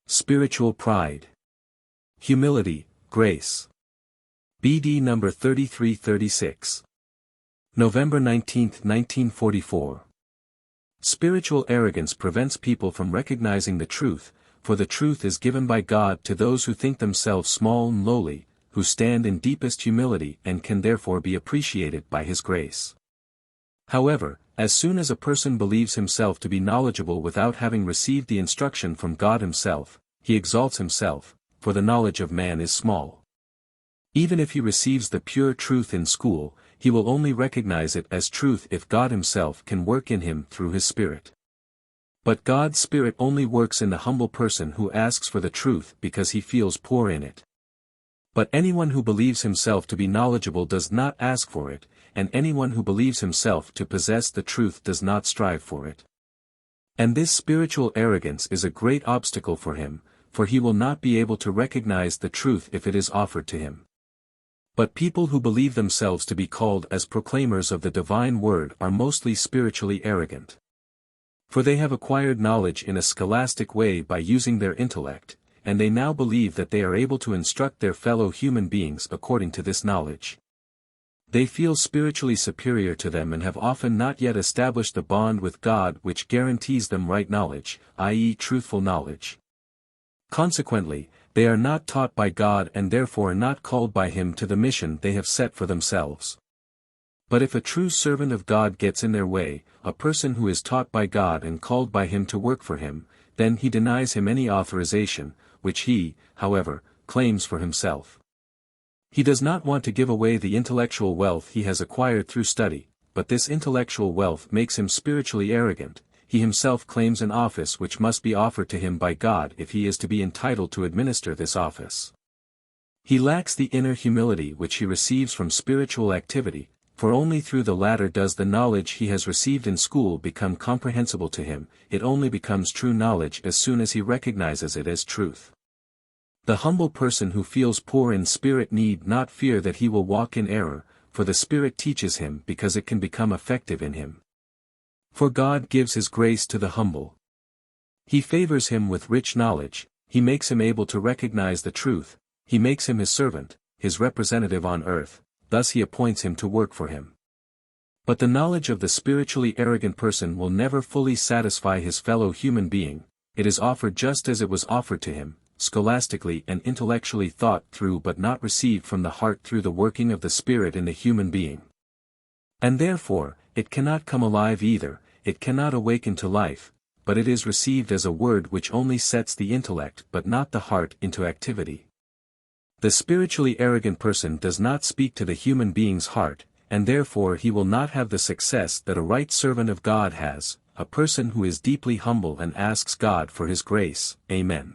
Spiritual pride. Humility, grace. BD number 3336. November 19, 1944. Spiritual arrogance prevents people from recognizing the truth, for the truth is given by God to those who think themselves small and lowly, who stand in deepest humility and can therefore be appreciated by His grace. However, as soon as a person believes himself to be knowledgeable without having received the instruction from God Himself, he exalts himself, for the knowledge of man is small. Even if he receives the pure truth in school, he will only recognize it as truth if God Himself can work in him through His Spirit. But God's Spirit only works in the humble person who asks for the truth because he feels poor in it. But anyone who believes himself to be knowledgeable does not ask for it, and anyone who believes himself to possess the truth does not strive for it. And this spiritual arrogance is a great obstacle for him, for he will not be able to recognize the truth if it is offered to him. But people who believe themselves to be called as proclaimers of the divine word are mostly spiritually arrogant. For they have acquired knowledge in a scholastic way by using their intellect, and they now believe that they are able to instruct their fellow human beings according to this knowledge. They feel spiritually superior to them and have often not yet established the bond with God which guarantees them right knowledge, i.e., truthful knowledge. Consequently, they are not taught by God and therefore not called by Him to the mission they have set for themselves. But if a true servant of God gets in their way, a person who is taught by God and called by Him to work for Him, then he denies him any authorization, which he, however, claims for himself. He does not want to give away the intellectual wealth he has acquired through study, but this intellectual wealth makes him spiritually arrogant. He himself claims an office which must be offered to him by God if he is to be entitled to administer this office. He lacks the inner humility which he receives from spiritual activity, for only through the latter does the knowledge he has received in school become comprehensible to him. It only becomes true knowledge as soon as he recognizes it as truth. The humble person who feels poor in spirit need not fear that he will walk in error, for the Spirit teaches him because it can become effective in him. For God gives His grace to the humble. He favors him with rich knowledge, He makes him able to recognize the truth, He makes him His servant, His representative on earth, thus He appoints him to work for Him. But the knowledge of the spiritually arrogant person will never fully satisfy his fellow human being. It is offered just as it was offered to him, scholastically and intellectually thought through but not received from the heart through the working of the Spirit in the human being. And therefore, it cannot come alive either, it cannot awaken to life, but it is received as a word which only sets the intellect but not the heart into activity. The spiritually arrogant person does not speak to the human being's heart, and therefore he will not have the success that a right servant of God has, a person who is deeply humble and asks God for His grace. Amen.